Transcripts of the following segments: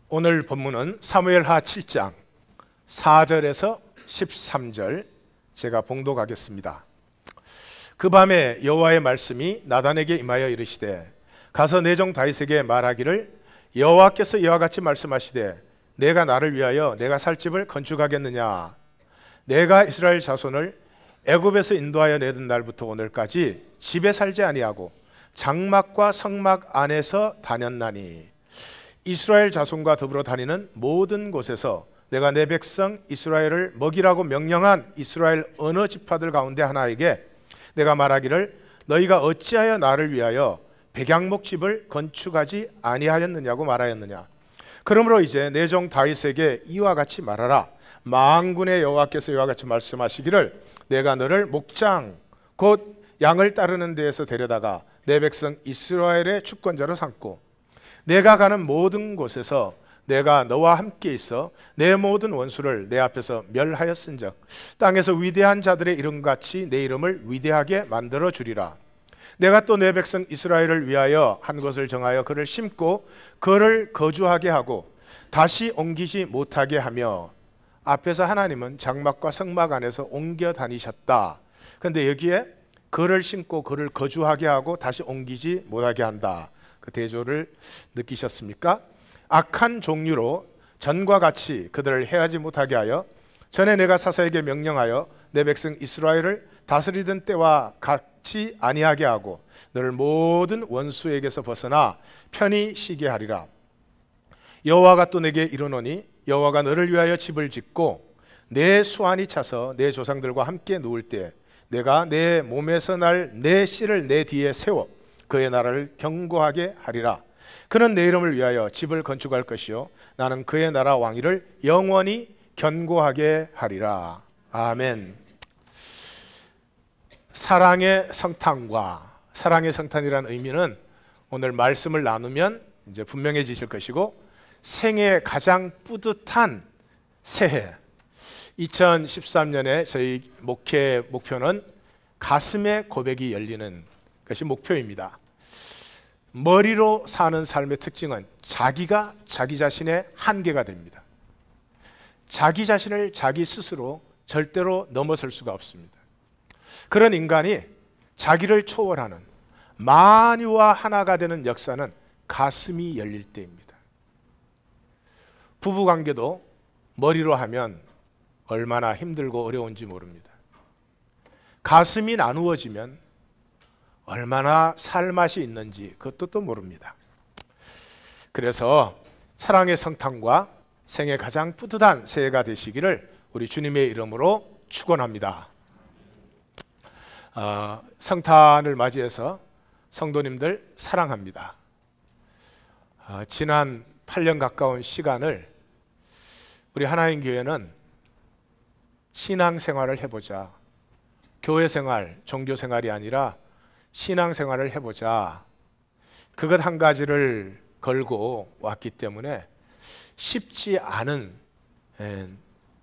오늘 본문은 사무엘하 7장 4절에서 13절 제가 봉독하겠습니다. 그 밤에 여호와의 말씀이 나단에게 임하여 이르시되 가서 내 종 다윗에게 말하기를 여호와께서 이와 같이 말씀하시되 내가 나를 위하여 내가 살 집을 건축하겠느냐. 내가 이스라엘 자손을 애굽에서 인도하여 내던 날부터 오늘까지 집에 살지 아니하고 장막과 성막 안에서 다녔나니 이스라엘 자손과 더불어 다니는 모든 곳에서 내가 내 백성 이스라엘을 먹이라고 명령한 이스라엘 어느 지파들 가운데 하나에게 내가 말하기를 너희가 어찌하여 나를 위하여 백향목집을 건축하지 아니하였느냐고 말하였느냐. 그러므로 이제 내 종 다윗에게 이와 같이 말하라. 만군의 여호와께서 이와 같이 말씀하시기를 내가 너를 목장 곧 양을 따르는 데에서 데려다가 내 백성 이스라엘의 주권자로 삼고 내가 가는 모든 곳에서 내가 너와 함께 있어 내 모든 원수를 내 앞에서 멸하였은즉 땅에서 위대한 자들의 이름같이 내 이름을 위대하게 만들어 주리라. 내가 또 내 백성 이스라엘을 위하여 한 곳을 정하여 그를 심고 그를 거주하게 하고 다시 옮기지 못하게 하며 앞에서 하나님은 장막과 성막 안에서 옮겨 다니셨다. 그런데 여기에 그를 심고 그를 거주하게 하고 다시 옮기지 못하게 한다. 그 대조를 느끼셨습니까? 악한 종류로 전과 같이 그들을 해하지 못하게 하여 전에 내가 사사에게 명령하여 내 백성 이스라엘을 다스리던 때와 같이 아니하게 하고 너를 모든 원수에게서 벗어나 편히 쉬게 하리라. 여호와가 또 내게 이르노니 여호와가 너를 위하여 집을 짓고 내 수완이 차서 내 조상들과 함께 누울 때 내가 내 몸에서 날 내 씨를 내 뒤에 세워 그의 나라를 견고하게 하리라. 그는 내 이름을 위하여 집을 건축할 것이요 나는 그의 나라 왕위를 영원히 견고하게 하리라. 아멘. 사랑의 성탄과 사랑의 성탄이라는 의미는 오늘 말씀을 나누면 이제 분명해지실 것이고 생애 가장 뿌듯한 새해 2013년에 저희 목회 목표는 가슴의 고백이 열리는 것이 목표입니다. 머리로 사는 삶의 특징은 자기가 자기 자신의 한계가 됩니다. 자기 자신을 자기 스스로 절대로 넘어설 수가 없습니다. 그런 인간이 자기를 초월하는 만유와 하나가 되는 역사는 가슴이 열릴 때입니다. 부부관계도 머리로 하면 얼마나 힘들고 어려운지 모릅니다. 가슴이 나누어지면 얼마나 살맛이 있는지 그것도 또 모릅니다. 그래서 사랑의 성탄과 생애 가장 뿌듯한 새해가 되시기를 우리 주님의 이름으로 축원합니다. 성탄을 맞이해서 성도님들 사랑합니다. 지난 8년 가까운 시간을 우리 하나님 교회는 신앙생활을 해보자, 교회생활, 종교생활이 아니라 신앙생활을 해보자, 그것 한 가지를 걸고 왔기 때문에 쉽지 않은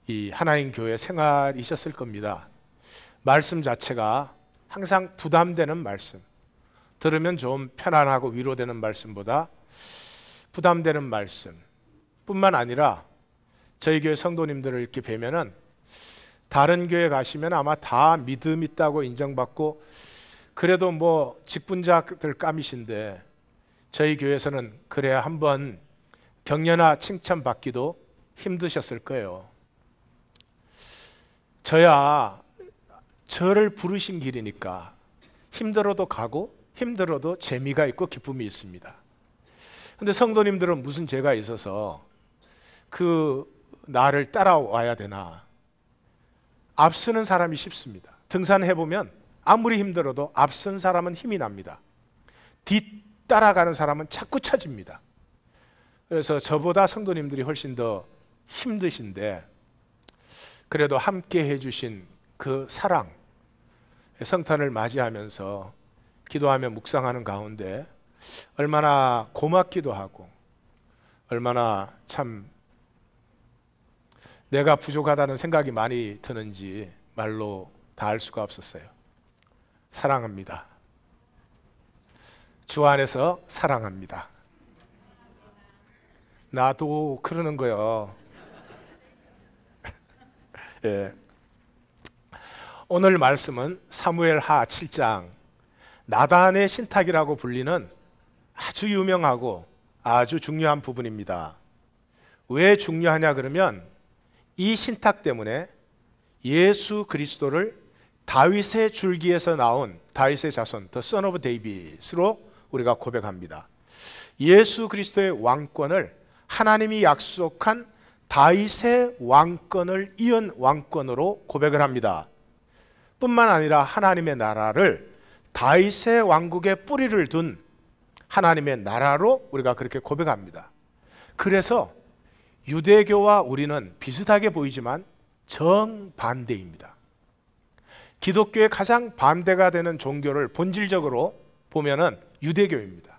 이 하나님 교회 생활이셨을 겁니다. 말씀 자체가 항상 부담되는 말씀, 들으면 좀 편안하고 위로되는 말씀보다 부담되는 말씀 뿐만 아니라 저희 교회 성도님들을 이렇게 뵈면은 다른 교회 가시면 아마 다 믿음 있다고 인정받고 그래도 뭐 직분자들 깜이신데 저희 교회에서는 그래야 한번 격려나 칭찬받기도 힘드셨을 거예요. 저야 저를 부르신 길이니까 힘들어도 가고 힘들어도 재미가 있고 기쁨이 있습니다. 근데 성도님들은 무슨 죄가 있어서 그 나를 따라와야 되나. 앞서는 사람이 쉽습니다. 등산해보면 아무리 힘들어도 앞선 사람은 힘이 납니다. 뒤따라가는 사람은 자꾸 처집니다. 그래서 저보다 성도님들이 훨씬 더 힘드신데 그래도 함께 해주신 그 사랑, 성탄을 맞이하면서 기도하며 묵상하는 가운데 얼마나 고맙기도 하고 얼마나 참 내가 부족하다는 생각이 많이 드는지 말로 다 알 수가 없었어요. 사랑합니다. 주 안에서 사랑합니다. 나도 그러는 거요. 예. 오늘 말씀은 사무엘하 7장 나단의 신탁이라고 불리는 아주 유명하고 아주 중요한 부분입니다. 왜 중요하냐 그러면 이 신탁 때문에 예수 그리스도를 다윗의 줄기에서 나온 다윗의 자손, The Son of David으로 우리가 고백합니다. 예수 그리스도의 왕권을 하나님이 약속한 다윗의 왕권을 이은 왕권으로 고백을 합니다. 뿐만 아니라 하나님의 나라를 다윗의 왕국의 뿌리를 둔 하나님의 나라로 우리가 그렇게 고백합니다. 그래서 유대교와 우리는 비슷하게 보이지만 정반대입니다. 기독교의 가장 반대가 되는 종교를 본질적으로 보면은 유대교입니다.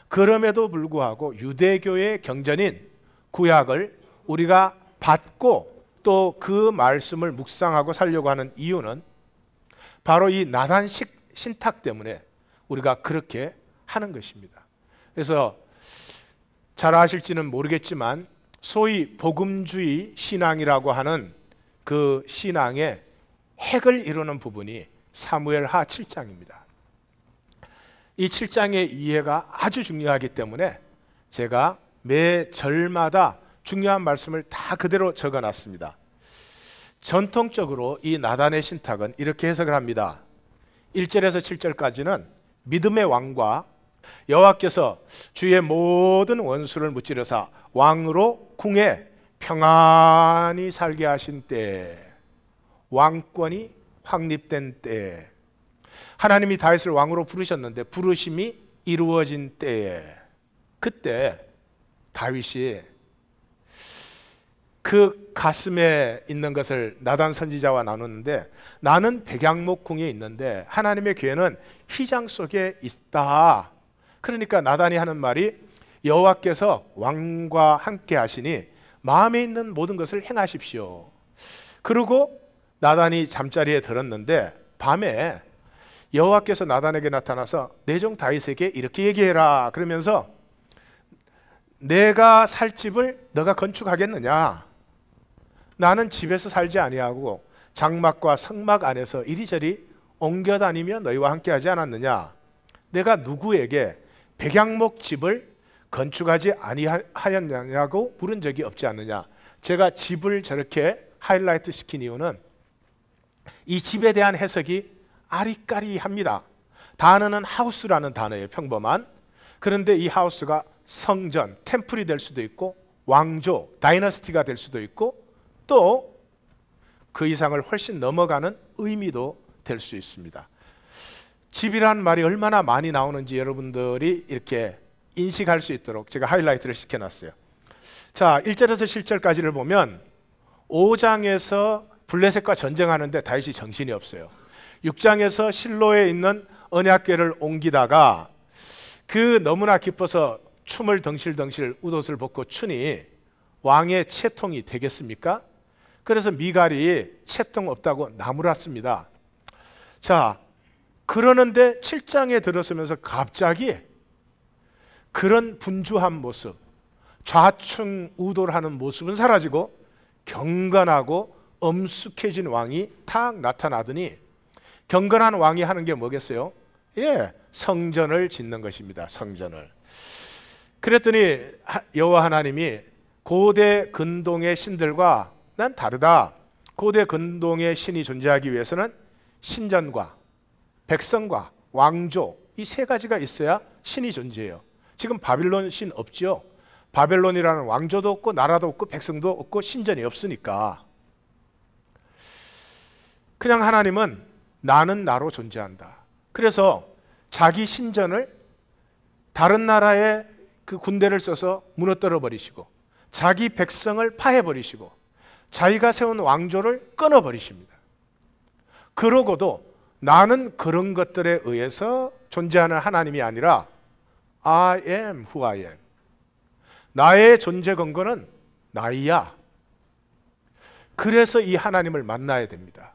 그럼에도 불구하고 유대교의 경전인 구약을 우리가 받고 또 그 말씀을 묵상하고 살려고 하는 이유는 바로 이 나단식 신탁 때문에 우리가 그렇게 하는 것입니다. 그래서 잘 아실지는 모르겠지만 소위 복음주의 신앙이라고 하는 그 신앙의 핵을 이루는 부분이 사무엘하 7장입니다. 이 7장의 이해가 아주 중요하기 때문에 제가 매 절마다 중요한 말씀을 다 그대로 적어놨습니다. 전통적으로 이 나단의 신탁은 이렇게 해석을 합니다. 1절에서 7절까지는 믿음의 왕과 여호와께서 주의 모든 원수를 무찌르사 왕으로 궁에 평안히 살게 하신 때, 왕권이 확립된 때, 하나님이 다윗을 왕으로 부르셨는데 부르심이 이루어진 때에, 그때 다윗이 그 가슴에 있는 것을 나단 선지자와 나누는데, 나는 백양목 궁에 있는데 하나님의 교회는 휘장 속에 있다. 그러니까 나단이 하는 말이 여호와께서 왕과 함께 하시니 마음에 있는 모든 것을 행하십시오. 그리고 나단이 잠자리에 들었는데 밤에 여호와께서 나단에게 나타나서 내 종 다윗에게 이렇게 얘기해라 그러면서 내가 살 집을 너가 건축하겠느냐? 나는 집에서 살지 아니하고 장막과 성막 안에서 이리저리 옮겨 다니며 너희와 함께 하지 않았느냐? 내가 누구에게 백양목 집을 건축하지 아니하였냐고 물은 적이 없지 않느냐? 제가 집을 저렇게 하이라이트 시킨 이유는 이 집에 대한 해석이 아리까리합니다. 단어는 하우스라는 단어예요. 평범한. 그런데 이 하우스가 성전, 템플이 될 수도 있고 왕조, 다이너스티가 될 수도 있고 또 그 이상을 훨씬 넘어가는 의미도 될 수 있습니다. 집이라는 말이 얼마나 많이 나오는지 여러분들이 이렇게 인식할 수 있도록 제가 하이라이트를 시켜놨어요. 자, 1절에서 7절까지를 보면 5장에서 블레셋과 전쟁하는데 다윗이 정신이 없어요. 6장에서 실로에 있는 언약궤를 옮기다가 그 너무나 기뻐서 춤을 덩실덩실 웃옷을 벗고 추니 왕의 채통이 되겠습니까? 그래서 미갈이 채통 없다고 나무랐습니다. 자, 그러는데 7장에 들어서면서 갑자기 그런 분주한 모습, 좌충우돌하는 모습은 사라지고 경건하고 엄숙해진 왕이 탁 나타나더니, 경건한 왕이 하는 게 뭐겠어요? 예, 성전을 짓는 것입니다. 성전을. 그랬더니 여호와 하나님이 고대 근동의 신들과 난 다르다. 고대 근동의 신이 존재하기 위해서는 신전과 백성과 왕조, 이 세 가지가 있어야 신이 존재해요. 지금 바빌론 신 없죠. 바벨론이라는 왕조도 없고 나라도 없고 백성도 없고 신전이 없으니까 그냥 하나님은 나는 나로 존재한다. 그래서 자기 신전을 다른 나라의 그 군대를 써서 무너뜨려 버리시고 자기 백성을 파해 버리시고 자기가 세운 왕조를 끊어 버리십니다. 그러고도 나는 그런 것들에 의해서 존재하는 하나님이 아니라 I am who I am. 나의 존재 근거는 나이야. 그래서 이 하나님을 만나야 됩니다.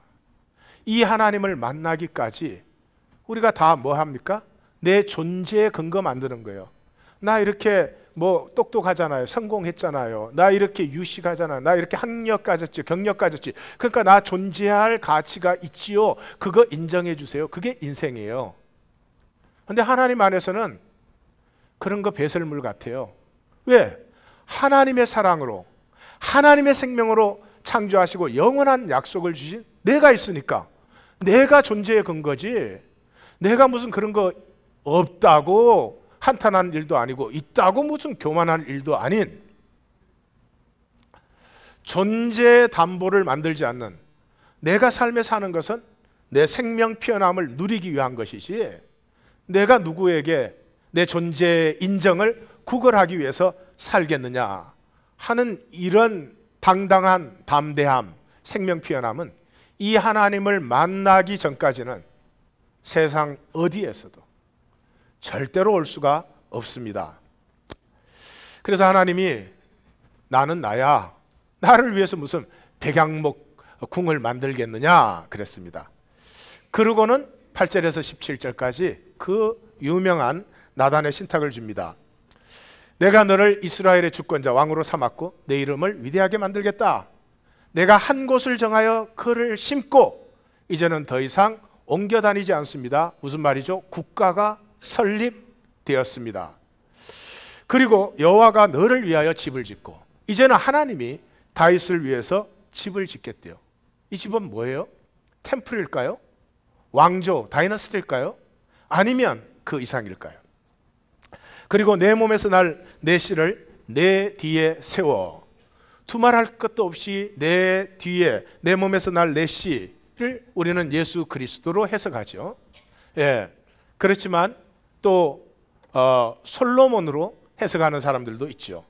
이 하나님을 만나기까지 우리가 다 뭐 합니까? 내 존재의 근거 만드는 거예요. 나 이렇게 뭐 똑똑하잖아요. 성공했잖아요. 나 이렇게 유식하잖아. 나 이렇게 학력 가졌지, 경력 가졌지. 그러니까 나 존재할 가치가 있지요. 그거 인정해 주세요. 그게 인생이에요. 근데 하나님 안에서는 그런 거 배설물 같아요. 왜? 하나님의 사랑으로, 하나님의 생명으로 창조하시고 영원한 약속을 주신 내가 있으니까, 내가 존재의 근거지, 내가 무슨 그런 거 없다고 한탄한 일도 아니고 있다고 무슨 교만할 일도 아닌, 존재의 담보를 만들지 않는, 내가 삶에 사는 것은 내 생명 피어남을 누리기 위한 것이지, 내가 누구에게 내 존재의 인정을 구걸하기 위해서 살겠느냐 하는 이런 당당한 담대함, 생명 피어남은 이 하나님을 만나기 전까지는 세상 어디에서도 절대로 올 수가 없습니다. 그래서 하나님이 나는 나야, 나를 위해서 무슨 백양목 궁을 만들겠느냐 그랬습니다. 그러고는 8절에서 17절까지 그 유명한 나단의 신탁을 줍니다. 내가 너를 이스라엘의 주권자 왕으로 삼았고 내 이름을 위대하게 만들겠다. 내가 한 곳을 정하여 그를 심고 이제는 더 이상 옮겨 다니지 않습니다. 무슨 말이죠? 국가가 설립되었습니다. 그리고 여호와가 너를 위하여 집을 짓고, 이제는 하나님이 다윗을 위해서 집을 짓겠대요. 이 집은 뭐예요? 템플일까요? 왕조, 다이너스티일까요? 아니면 그 이상일까요? 그리고 내 몸에서 날 내 씨를 내 뒤에 세워, 두말할 것도 없이 내 뒤에, 내 몸에서 날 내 씨를 우리는 예수 그리스도로 해석하죠. 예, 그렇지만 또 솔로몬으로 해석하는 사람들도 있죠.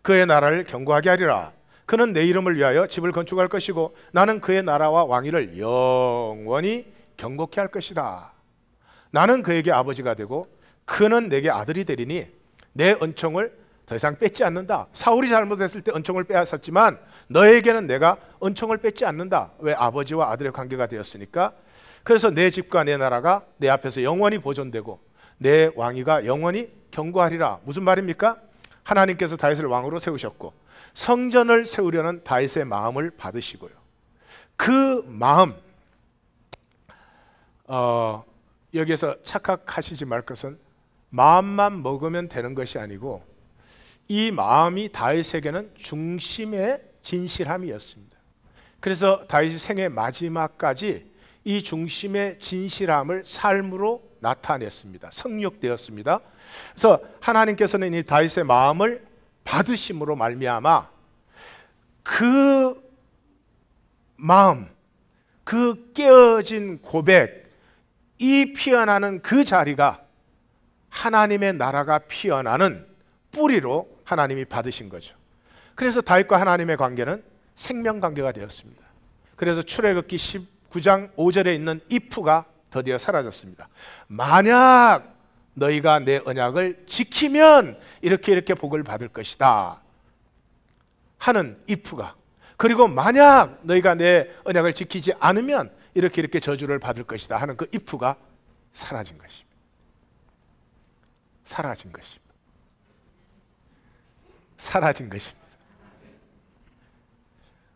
그의 나라를 견고하게 하리라. 그는 내 이름을 위하여 집을 건축할 것이고 나는 그의 나라와 왕위를 영원히 견고케 할 것이다. 나는 그에게 아버지가 되고 그는 내게 아들이 되리니 내 은총을 더 이상 뺏지 않는다. 사울이 잘못했을 때 은총을 빼앗았지만 너에게는 내가 은총을 뺏지 않는다. 왜? 아버지와 아들의 관계가 되었으니까. 그래서 내 집과 내 나라가 내 앞에서 영원히 보존되고 내 왕위가 영원히 견고하리라. 무슨 말입니까? 하나님께서 다윗을 왕으로 세우셨고 성전을 세우려는 다윗의 마음을 받으시고요. 그 마음, 여기에서 착각하시지 말 것은 마음만 먹으면 되는 것이 아니고 이 마음이 다윗에게는 중심의 진실함이었습니다. 그래서 다윗이 생애 마지막까지 이 중심의 진실함을 삶으로 나타냈습니다. 성육되었습니다. 그래서 하나님께서는 이 다윗의 마음을 받으심으로 말미암아 그 마음, 그 깨어진 고백, 이 피어나는 그 자리가 하나님의 나라가 피어나는 뿌리로 하나님이 받으신 거죠. 그래서 다윗과 하나님의 관계는 생명 관계가 되었습니다. 그래서 출애굽기 19장 5절에 있는 if가 드디어 사라졌습니다. 만약 너희가 내 언약을 지키면 이렇게 복을 받을 것이다 하는 if가, 그리고 만약 너희가 내 언약을 지키지 않으면 이렇게 저주를 받을 것이다 하는 그 if가 사라진 것입니다. 사라진 것입니다. 사라진 것입니다.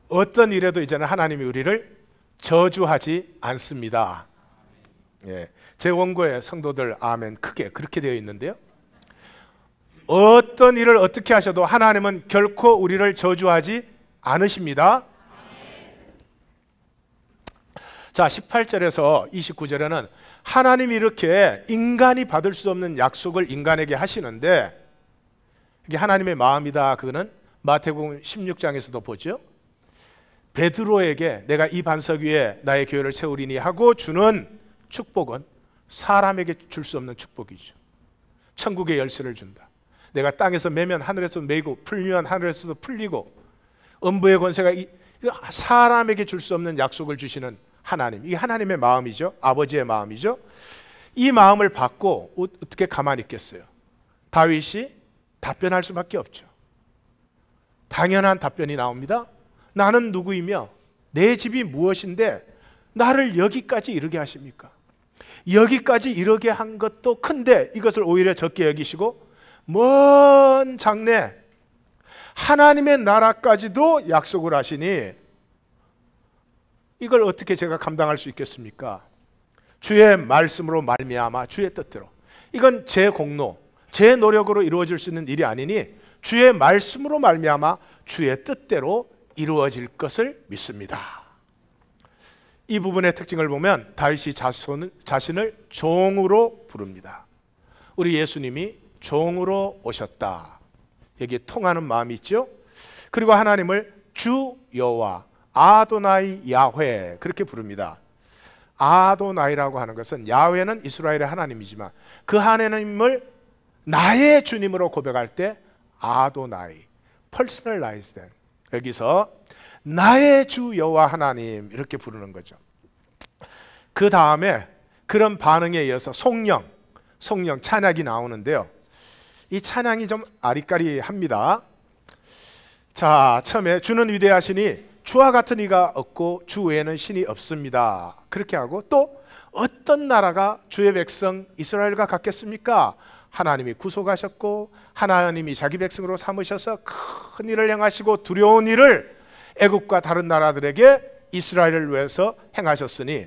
어떤 일에도 이제는 하나님이 우리를 저주하지 않습니다. 예, 제 원고에 성도들 아멘 크게 그렇게 되어 있는데요. 어떤 일을 어떻게 하셔도 하나님은 결코 우리를 저주하지 않으십니다. 자, 18절에서 29절에는 하나님이 이렇게 인간이 받을 수 없는 약속을 인간에게 하시는데 이게 하나님의 마음이다. 그거는 마태복음 16장에서도 보죠. 베드로에게 내가 이 반석 위에 나의 교회를 세우리니 하고 주는 축복은 사람에게 줄 수 없는 축복이죠. 천국의 열쇠를 준다. 내가 땅에서 매면 하늘에서 매고 풀면 하늘에서도 풀리고 음부의 권세가 사람에게 줄 수 없는 약속을 주시는 하나님, 이게 하나님의 마음이죠. 아버지의 마음이죠. 이 마음을 받고 어떻게 가만히 있겠어요? 다윗이 답변할 수밖에 없죠. 당연한 답변이 나옵니다. 나는 누구이며 내 집이 무엇인데 나를 여기까지 이르게 하십니까? 여기까지 이르게 한 것도 큰데 이것을 오히려 적게 여기시고 먼 장래 하나님의 나라까지도 약속을 하시니 이걸 어떻게 제가 감당할 수 있겠습니까? 주의 말씀으로 말미암아 주의 뜻대로. 이건 제 공로, 제 노력으로 이루어질 수 있는 일이 아니니 주의 말씀으로 말미암아 주의 뜻대로 이루어질 것을 믿습니다. 이 부분의 특징을 보면 다윗이 자신을 종으로 부릅니다. 우리 예수님이 종으로 오셨다. 여기에 통하는 마음이 있죠. 그리고 하나님을 주 여호와 아도나이 야훼 그렇게 부릅니다. 아도나이라고 하는 것은 야훼는 이스라엘의 하나님이지만 그 하나님을 나의 주님으로 고백할 때 아도나이, personalized, 여기서 나의 주 여호와 하나님 이렇게 부르는 거죠. 그 다음에 그런 반응에 이어서 성령 찬양이 나오는데요. 이 찬양이 좀 아리까리합니다. 자, 처음에 주는 위대하시니 주와 같은 이가 없고 주 외에는 신이 없습니다. 그렇게 하고 또 어떤 나라가 주의 백성 이스라엘과 같겠습니까? 하나님이 구속하셨고 하나님이 자기 백성으로 삼으셔서 큰 일을 행하시고 두려운 일을 애국과 다른 나라들에게 이스라엘을 위해서 행하셨으니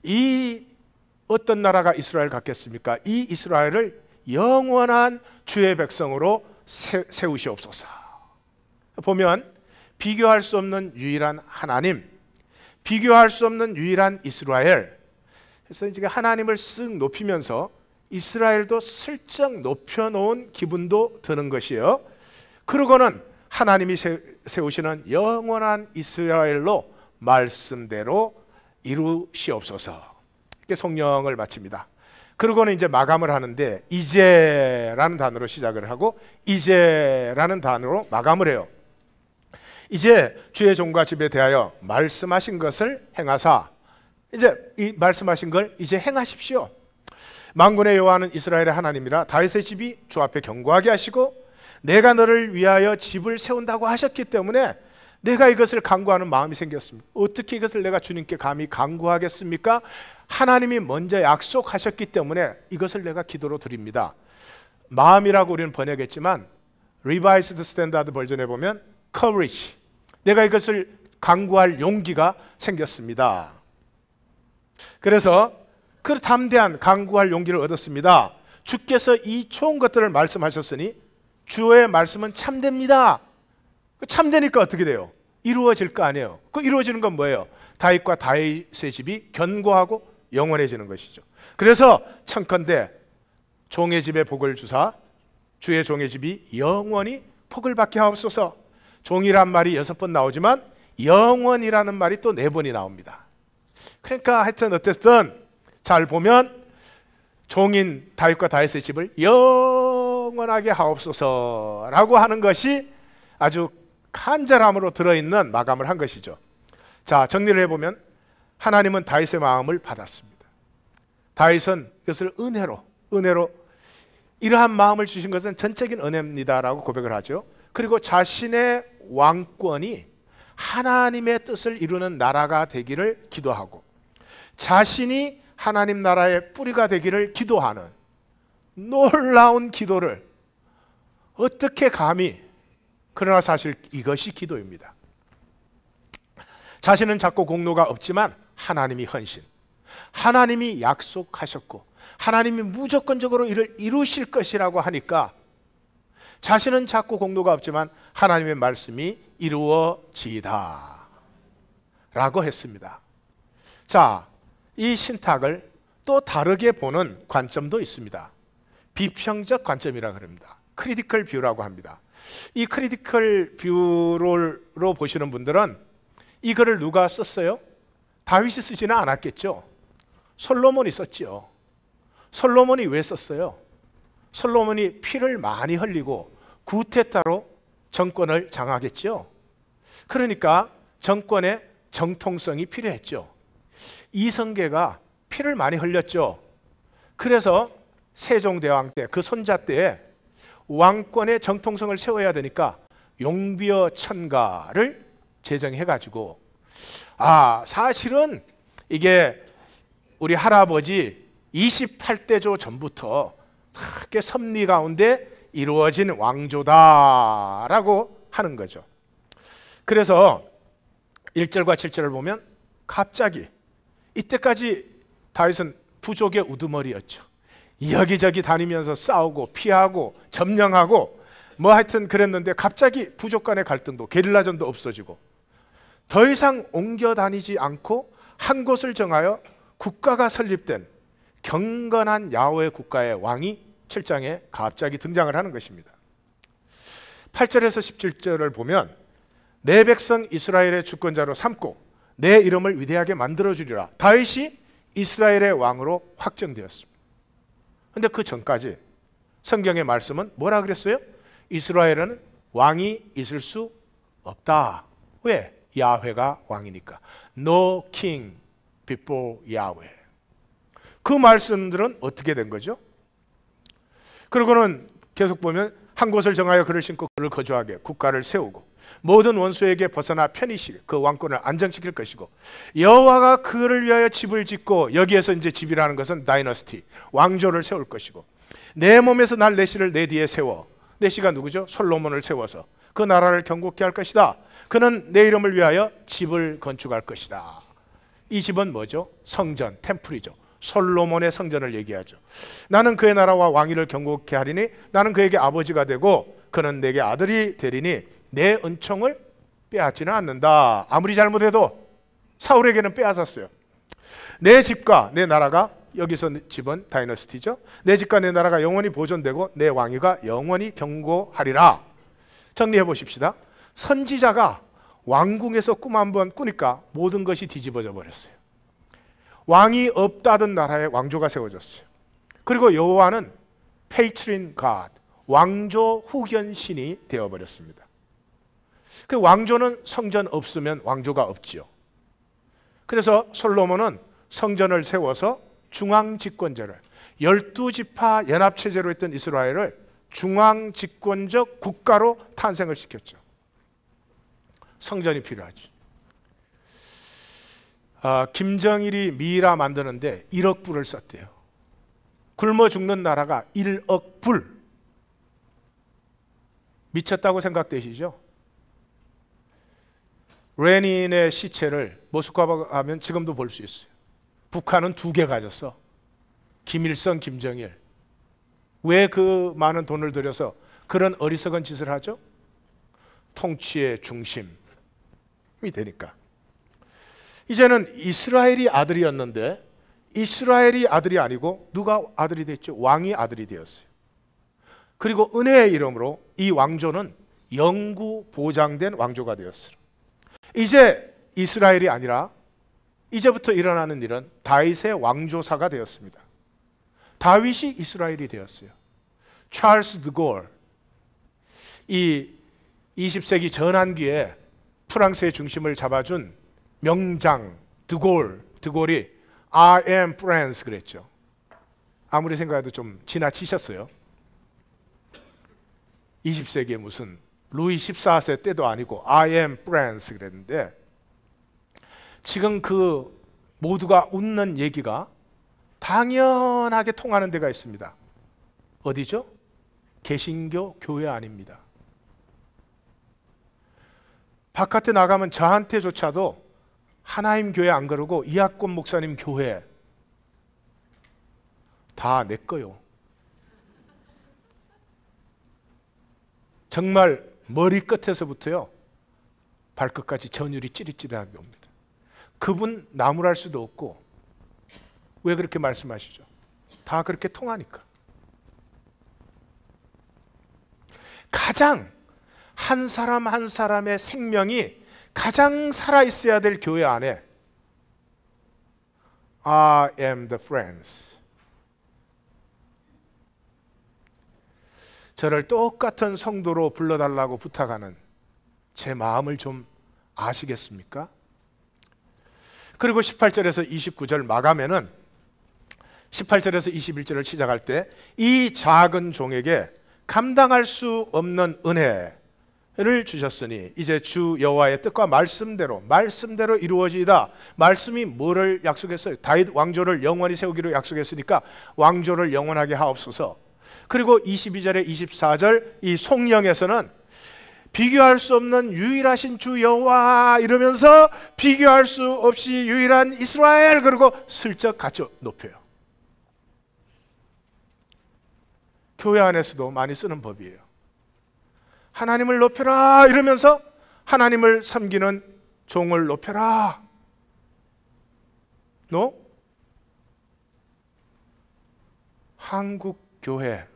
이 어떤 나라가 이스라엘 같겠습니까? 이 이스라엘을 영원한 주의 백성으로 세우시옵소서. 보면 비교할 수 없는 유일한 하나님, 비교할 수 없는 유일한 이스라엘. 그래서 이제 하나님을 쓱 높이면서 이스라엘도 슬쩍 높여놓은 기분도 드는 것이에요. 그러고는 하나님이 세우시는 영원한 이스라엘로 말씀대로 이루시옵소서. 이렇게 성령을 마칩니다. 그러고는 이제 마감을 하는데 이제라는 단어로 시작을 하고 이제라는 단어로 마감을 해요. 이제 주의 종과 집에 대하여 말씀하신 것을 행하사, 이제 이 말씀하신 걸 이제 행하십시오. 만군의 여호와는 이스라엘의 하나님이라 다윗의 집이 주 앞에 견고하게 하시고 내가 너를 위하여 집을 세운다고 하셨기 때문에 내가 이것을 간구하는 마음이 생겼습니다. 어떻게 이것을 내가 주님께 감히 간구하겠습니까? 하나님이 먼저 약속하셨기 때문에 이것을 내가 기도로 드립니다. 마음이라고 우리는 번역했지만 Revised Standard 버전에 보면 courage, 내가 이것을 간구할 용기가 생겼습니다. 그래서 그 담대한 간구할 용기를 얻었습니다. 주께서 이 좋은 것들을 말씀하셨으니 주의 말씀은 참됩니다. 참되니까 어떻게 돼요? 이루어질 거 아니에요. 그 이루어지는 건 뭐예요? 다윗과 다윗의 집이 견고하고 영원해지는 것이죠. 그래서 청컨대 종의 집에 복을 주사 주의 종의 집이 영원히 복을 받게 하옵소서. 종이란 말이 6번 나오지만 영원이라는 말이 또 4번이 나옵니다. 그러니까 하여튼 어쨌든 잘 보면 종인 다윗과 다윗의 집을 영원하게 하옵소서라고 하는 것이 아주 간절함으로 들어있는 마감을 한 것이죠. 자, 정리를 해보면 하나님은 다윗의 마음을 받았습니다. 다윗은 이것을 은혜로 이러한 마음을 주신 것은 전적인 은혜입니다라고 고백을 하죠. 그리고 자신의 왕권이 하나님의 뜻을 이루는 나라가 되기를 기도하고 자신이 하나님 나라의 뿌리가 되기를 기도하는 놀라운 기도를 어떻게 감히, 그러나 사실 이것이 기도입니다. 자신은 작고 공로가 없지만 하나님이 헌신, 하나님이 약속하셨고 하나님이 무조건적으로 이를 이루실 것이라고 하니까 자신은 작고 공로가 없지만 하나님의 말씀이 이루어지이다 라고 했습니다. 자, 이 신탁을 또 다르게 보는 관점도 있습니다. 비평적 관점이라고 합니다. 크리티컬 뷰라고 합니다. 이 크리티컬 뷰로 보시는 분들은 이 글을 누가 썼어요? 다윗이 쓰지는 않았겠죠. 솔로몬이 썼죠. 솔로몬이 왜 썼어요? 솔로몬이 피를 많이 흘리고 구테타로 정권을 장악했죠. 그러니까 정권의 정통성이 필요했죠. 이성계가 피를 많이 흘렸죠. 그래서 세종대왕 때, 그 손자 때에 왕권의 정통성을 세워야 되니까 용비어 천가를 제정해가지고, 사실은 이게 우리 할아버지 28대조 전부터 섭리 가운데 이루어진 왕조다라고 하는 거죠. 그래서 1절과 7절을 보면 갑자기 이때까지 다윗은 부족의 우두머리였죠. 여기저기 다니면서 싸우고 피하고 점령하고 뭐 하여튼 그랬는데 갑자기 부족 간의 갈등도 게릴라전도 없어지고 더 이상 옮겨 다니지 않고 한 곳을 정하여 국가가 설립된 경건한 야훼 국가의 왕이 7장에 갑자기 등장을 하는 것입니다. 8절에서 17절을 보면 내 백성 이스라엘의 주권자로 삼고 내 이름을 위대하게 만들어주리라. 다윗이 이스라엘의 왕으로 확정되었습니다. 그런데 그 전까지 성경의 말씀은 뭐라 그랬어요? 이스라엘은 왕이 있을 수 없다. 왜? 야훼가 왕이니까. No king before Yahweh. 그 말씀들은 어떻게 된 거죠? 그리고는 계속 보면 한 곳을 정하여 그를 신고 그를 거주하게 국가를 세우고 모든 원수에게 벗어나 편히 쉬게 그 왕권을 안정시킬 것이고 여호와가 그를 위하여 집을 짓고 여기에서 이제 집이라는 것은 다이너스티 왕조를 세울 것이고 내 몸에서 날 내시를 내 뒤에 세워 내시가 누구죠? 솔로몬을 세워서 그 나라를 경고케 할 것이다. 그는 내 이름을 위하여 집을 건축할 것이다. 이 집은 뭐죠? 성전, 템플이죠. 솔로몬의 성전을 얘기하죠. 나는 그의 나라와 왕위를 경고케 하리니 나는 그에게 아버지가 되고 그는 내게 아들이 되리니 내 은총을 빼앗지는 않는다. 아무리 잘못해도 사울에게는 빼앗았어요. 내 집과 내 나라가 여기서 집은 다이너스티죠. 내 집과 내 나라가 영원히 보존되고 내 왕위가 영원히 경고하리라. 정리해 보십시다. 선지자가 왕궁에서 꿈 한번 꾸니까 모든 것이 뒤집어져 버렸어요. 왕이 없다던 나라에 왕조가 세워졌어요. 그리고 여호와는 페이트린 갓, 왕조 후견신이 되어버렸습니다. 그 왕조는 성전 없으면 왕조가 없지요. 그래서 솔로몬은 성전을 세워서 중앙집권제를 12지파 연합체제로 했던 이스라엘을 중앙집권적 국가로 탄생을 시켰죠. 성전이 필요하죠. 김정일이 미이라 만드는데 1억 불을 썼대요. 굶어 죽는 나라가 1억 불. 미쳤다고 생각되시죠? 레닌의 시체를 모스크바 가면 지금도 볼 수 있어요. 북한은 2개 가졌어. 김일성, 김정일. 왜 그 많은 돈을 들여서 그런 어리석은 짓을 하죠? 통치의 중심이 되니까. 이제는 이스라엘이 아들이었는데 이스라엘이 아들이 아니고 누가 아들이 됐죠? 왕이 아들이 되었어요. 그리고 은혜의 이름으로 이 왕조는 영구 보장된 왕조가 되었어요. 이제 이스라엘이 아니라 이제부터 일어나는 일은 다윗의 왕조사가 되었습니다. 다윗이 이스라엘이 되었어요. 찰스 드골, 이 20세기 전환기에 프랑스의 중심을 잡아준 명장 드골이 I am France 그랬죠. 아무리 생각해도 좀 지나치셨어요. 20세기에 무슨 루이 14세 때도 아니고 I am France 그랬는데 지금 그 모두가 웃는 얘기가 당연하게 통하는 데가 있습니다. 어디죠? 개신교 교회 아닙니다. 바깥에 나가면 저한테조차도 하나님 교회 안 그러고 이학권 목사님 교회 다 내 거요. 정말 머리끝에서부터요 발끝까지 전율이 찌릿찌릿하게 옵니다. 그분 나무랄 수도 없고 왜 그렇게 말씀하시죠? 다 그렇게 통하니까. 가장 한 사람 한 사람의 생명이 가장 살아있어야 될 교회 안에 I am the friends. 저를 똑같은 성도로 불러달라고 부탁하는 제 마음을 좀 아시겠습니까? 그리고 18절에서 29절 마감에는 18절에서 21절을 시작할 때 이 작은 종에게 감당할 수 없는 은혜를 주셨으니 이제 주 여호와의 뜻과 말씀대로 이루어지이다. 말씀이 뭐를 약속했어요? 다윗 왕조를 영원히 세우기로 약속했으니까 왕조를 영원하게 하옵소서. 그리고 22절에 24절 이 송영에서는 비교할 수 없는 유일하신 주 여호와 이러면서 비교할 수 없이 유일한 이스라엘 그리고 슬쩍 같이 높여요. 교회 안에서도 많이 쓰는 법이에요. 하나님을 높여라 이러면서 하나님을 섬기는 종을 높여라. 한국 교회,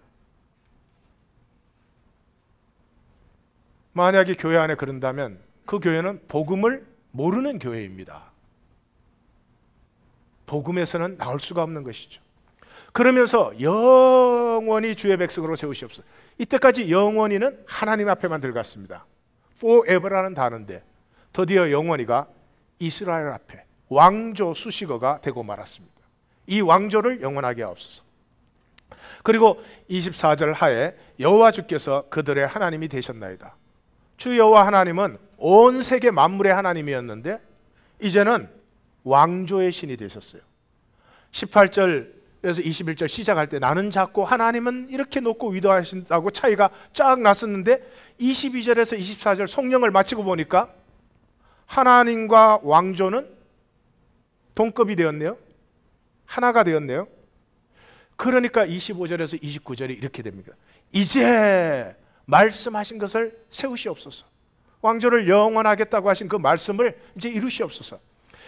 만약에 교회 안에 그런다면 그 교회는 복음을 모르는 교회입니다. 복음에서는 나올 수가 없는 것이죠. 그러면서 영원히 주의 백성으로 세우시옵소서. 이때까지 영원히는 하나님 앞에만 들어갔습니다. forever라는 단어인데 드디어 영원히가 이스라엘 앞에 왕조 수식어가 되고 말았습니다. 이 왕조를 영원하게 하옵소서. 그리고 24절 하에 여호와 주께서 그들의 하나님이 되셨나이다. 주 여호와 하나님은 온 세계 만물의 하나님이었는데 이제는 왕조의 신이 되셨어요. 18절에서 21절 시작할 때 나는 작고 하나님은 이렇게 높고 위대하신다고 차이가 쫙 났었는데 22절에서 24절 성령을 마치고 보니까 하나님과 왕조는 동급이 되었네요. 하나가 되었네요. 그러니까 25절에서 29절이 이렇게 됩니다. 이제 말씀하신 것을 세우시옵소서. 왕조를 영원하겠다고 하신 그 말씀을 이제 이루시옵소서.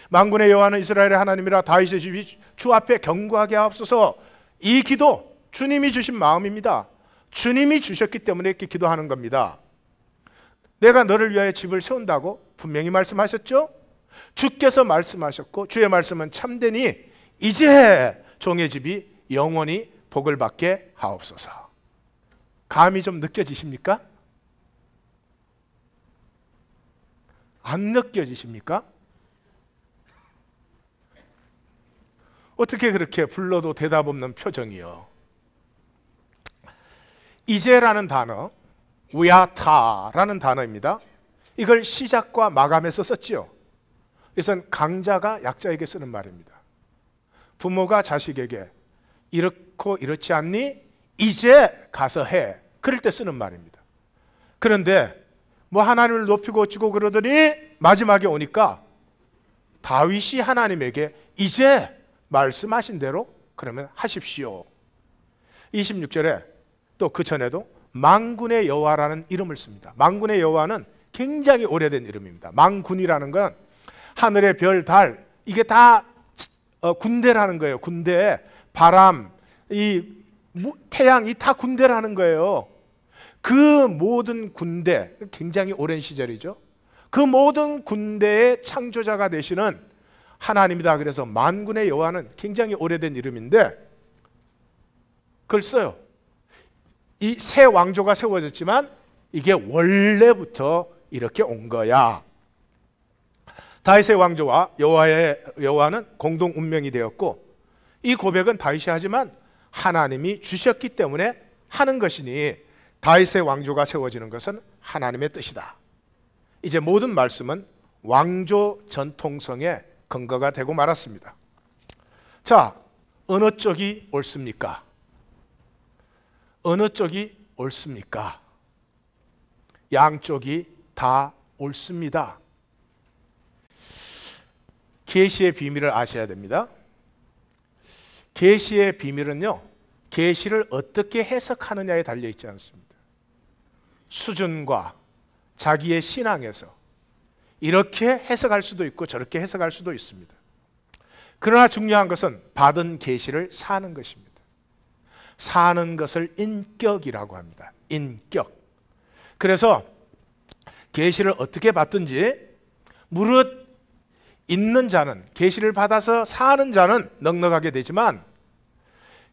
만군의 여호와는 이스라엘의 하나님이라 다윗의 집이 주 앞에 견고하게 하옵소서. 이 기도 주님이 주신 마음입니다. 주님이 주셨기 때문에 이렇게 기도하는 겁니다. 내가 너를 위하여 집을 세운다고 분명히 말씀하셨죠? 주께서 말씀하셨고 주의 말씀은 참되니 이제 종의 집이 영원히 복을 받게 하옵소서. 감이 좀 느껴지십니까? 안 느껴지십니까? 어떻게 그렇게 불러도 대답 없는 표정이요? 이제라는 단어, 위아타라는 단어입니다. 이걸 시작과 마감에서 썼지요. 이것은 강자가 약자에게 쓰는 말입니다. 부모가 자식에게 이렇고 이렇지 않니? 이제 가서 해. 그럴 때 쓰는 말입니다. 그런데 뭐 하나님을 높이고 어찌고 그러더니 마지막에 오니까 다윗이 하나님에게 이제 말씀하신 대로 그러면 하십시오. 26절에 또 그 전에도 만군의 여호와라는 이름을 씁니다. 만군의 여호와는 굉장히 오래된 이름입니다. 만군이라는 건 하늘의 별, 달 이게 다 군대라는 거예요. 군대, 바람, 이 태양 이 다 군대라는 거예요. 그 모든 군대, 굉장히 오랜 시절이죠. 그 모든 군대의 창조자가 되시는 하나님이다. 그래서 만군의 여호와는 굉장히 오래된 이름인데 그걸 써요. 이 새 왕조가 세워졌지만 이게 원래부터 이렇게 온 거야. 다윗의 왕조와 여호와는 공동 운명이 되었고 이 고백은 다윗이 하지만 하나님이 주셨기 때문에 하는 것이니 다윗의 왕조가 세워지는 것은 하나님의 뜻이다. 이제 모든 말씀은 왕조 전통성의 근거가 되고 말았습니다. 자, 어느 쪽이 옳습니까? 어느 쪽이 옳습니까? 양쪽이 다 옳습니다. 계시의 비밀을 아셔야 됩니다. 계시의 비밀은요, 계시를 어떻게 해석하느냐에 달려 있지 않습니다. 수준과 자기의 신앙에서 이렇게 해석할 수도 있고 저렇게 해석할 수도 있습니다. 그러나 중요한 것은 받은 계시를 사는 것입니다. 사는 것을 인격이라고 합니다. 인격. 그래서 계시를 어떻게 받든지 무릇 있는 자는, 계시를 받아서 사는 자는 넉넉하게 되지만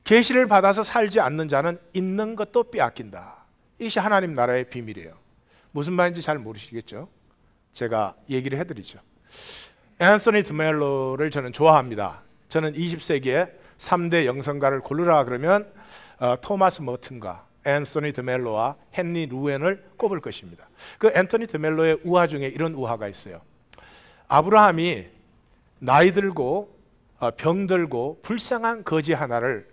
계시를 받아서 살지 않는 자는 있는 것도 빼앗긴다. 이것이 하나님 나라의 비밀이에요. 무슨 말인지 잘 모르시겠죠? 제가 얘기를 해드리죠. 앤서니 드멜로를 저는 좋아합니다. 저는 20세기에 3대 영성가를 고르라 그러면 토마스 머튼과 앤서니 드멜로와 헨리 루엔을 꼽을 것입니다. 그 앤서니 드멜로의 우화 중에 이런 우화가 있어요. 아브라함이 나이 들고 병들고 불쌍한 거지 하나를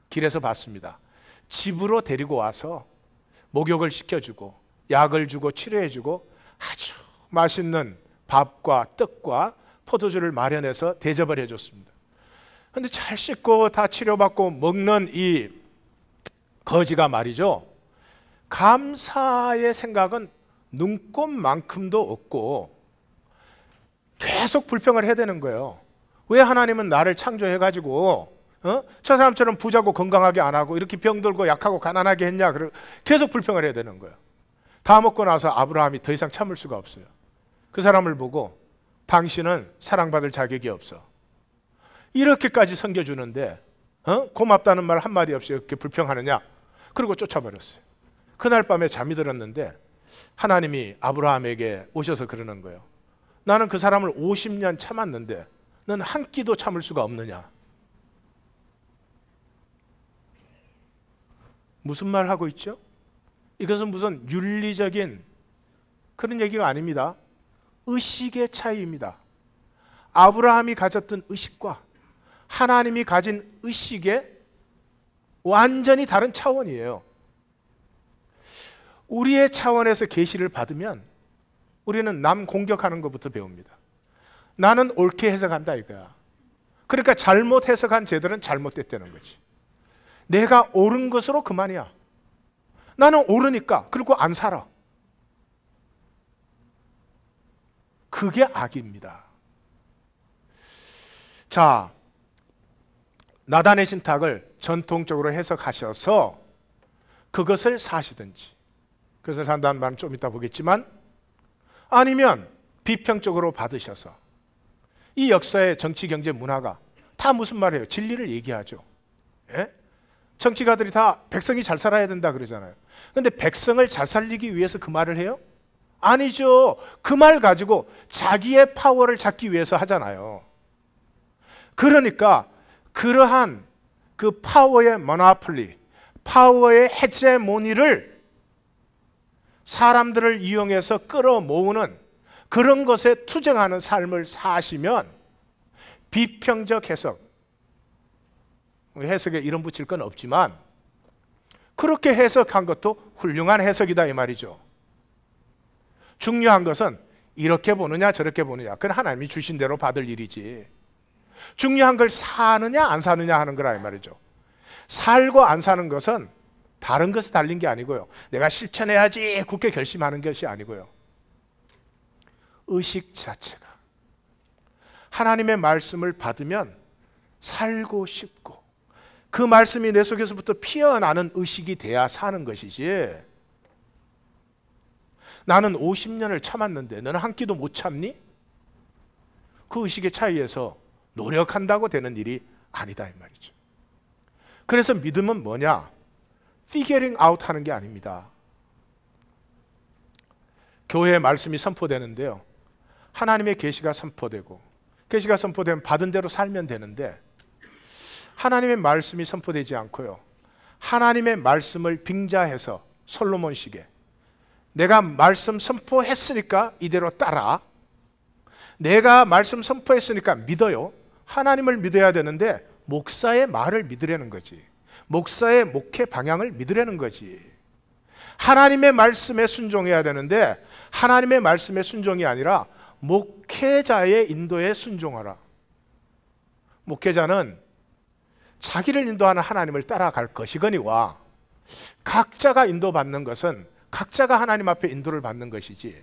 길에서 봤습니다. 집으로 데리고 와서 목욕을 시켜주고 약을 주고 치료해주고 아주 맛있는 밥과 떡과 포도주를 마련해서 대접을 해줬습니다. 그런데 잘 씻고 다 치료받고 먹는 이 거지가 말이죠, 감사의 생각은 눈꼽만큼도 없고 계속 불평을 해야 되는 거예요. 왜 하나님은 나를 창조해가지고 저 사람처럼 부자고 건강하게 안 하고 이렇게 병들고 약하고 가난하게 했냐, 계속 불평을 해야 되는 거예요. 다 먹고 나서 아브라함이 더 이상 참을 수가 없어요. 그 사람을 보고 당신은 사랑받을 자격이 없어, 이렇게까지 섬겨주는데 고맙다는 말 한마디 없이 이렇게 불평하느냐, 그리고 쫓아버렸어요. 그날 밤에 잠이 들었는데 하나님이 아브라함에게 오셔서 그러는 거예요. 나는 그 사람을 50년 참았는데 넌 한 끼도 참을 수가 없느냐. 무슨 말 하고 있죠? 이것은 무슨 윤리적인 그런 얘기가 아닙니다. 의식의 차이입니다. 아브라함이 가졌던 의식과 하나님이 가진 의식의 완전히 다른 차원이에요. 우리의 차원에서 계시를 받으면 우리는 남 공격하는 것부터 배웁니다. 나는 옳게 해석한다 이거야. 그러니까 잘못 해석한 쟤들은 잘못됐다는 거지. 내가 옳은 것으로 그만이야. 나는 옳으니까 그리고 안 살아. 그게 악입니다. 자, 나단의 신탁을 전통적으로 해석하셔서 그것을 사시든지, 그것을 산다는 말은 좀 이따 보겠지만, 아니면 비평적으로 받으셔서 이 역사의 정치, 경제, 문화가 다 무슨 말이에요? 진리를 얘기하죠. 예? 정치가들이 다 백성이 잘 살아야 된다 그러잖아요. 그런데 백성을 잘 살리기 위해서 그 말을 해요? 아니죠. 그 말 가지고 자기의 파워를 잡기 위해서 하잖아요. 그러니까 그러한 그 파워의 모노폴리, 파워의 헤제모니를 사람들을 이용해서 끌어모으는 그런 것에 투쟁하는 삶을 사시면 비평적 해석, 해석에 이름 붙일 건 없지만 그렇게 해석한 것도 훌륭한 해석이다 이 말이죠. 중요한 것은 이렇게 보느냐 저렇게 보느냐, 그건 하나님이 주신 대로 받을 일이지, 중요한 걸 사느냐 안 사느냐 하는 거라 이 말이죠. 살고 안 사는 것은 다른 것에 달린 게 아니고요, 내가 실천해야지 굳게 결심하는 것이 아니고요, 의식 자체가 하나님의 말씀을 받으면 살고 싶고 그 말씀이 내 속에서부터 피어나는 의식이 돼야 사는 것이지, 나는 50년을 참았는데 너는 한 끼도 못 참니? 그 의식의 차이에서 노력한다고 되는 일이 아니다 이 말이죠. 그래서 믿음은 뭐냐? figuring out 하는 게 아닙니다. 교회의 말씀이 선포되는데요, 하나님의 계시가 선포되고, 계시가 선포되면 받은 대로 살면 되는데, 하나님의 말씀이 선포되지 않고요, 하나님의 말씀을 빙자해서 솔로몬식에 내가 말씀 선포했으니까 이대로 따라, 내가 말씀 선포했으니까 믿어요. 하나님을 믿어야 되는데 목사의 말을 믿으려는 거지, 목사의 목회 방향을 믿으려는 거지. 하나님의 말씀에 순종해야 되는데 하나님의 말씀에 순종이 아니라 목회자의 인도에 순종하라. 목회자는 자기를 인도하는 하나님을 따라갈 것이거니와 각자가 인도받는 것은 각자가 하나님 앞에 인도를 받는 것이지,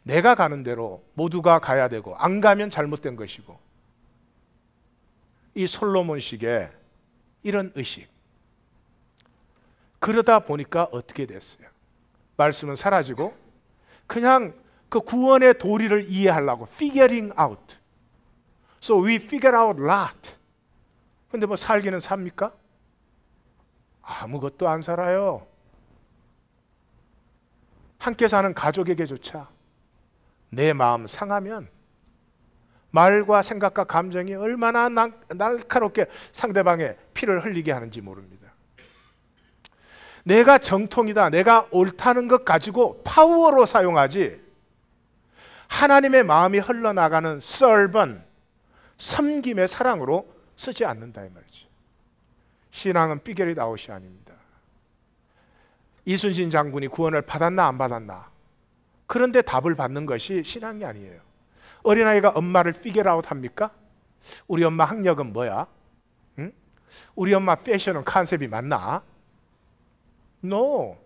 내가 가는 대로 모두가 가야 되고 안 가면 잘못된 것이고, 이 솔로몬식의 이런 의식, 그러다 보니까 어떻게 됐어요? 말씀은 사라지고 그냥 그 구원의 도리를 이해하려고 figuring out. So we figure out lot. 근데 뭐 살기는 삽니까? 아무것도 안 살아요. 함께 사는 가족에게조차 내 마음 상하면 말과 생각과 감정이 얼마나 날카롭게 상대방의 피를 흘리게 하는지 모릅니다. 내가 정통이다, 내가 옳다는 것 가지고 파워로 사용하지, 하나님의 마음이 흘러나가는 servant, 섬김의 사랑으로 쓰지 않는다 이 말이죠. 신앙은 피겨잇 아웃이 아닙니다. 이순신 장군이 구원을 받았나 안 받았나, 그런데 답을 받는 것이 신앙이 아니에요. 어린아이가 엄마를 피겨잇 아웃 합니까? 우리 엄마 학력은 뭐야? 응? 우리 엄마 패션은 컨셉이 맞나? No.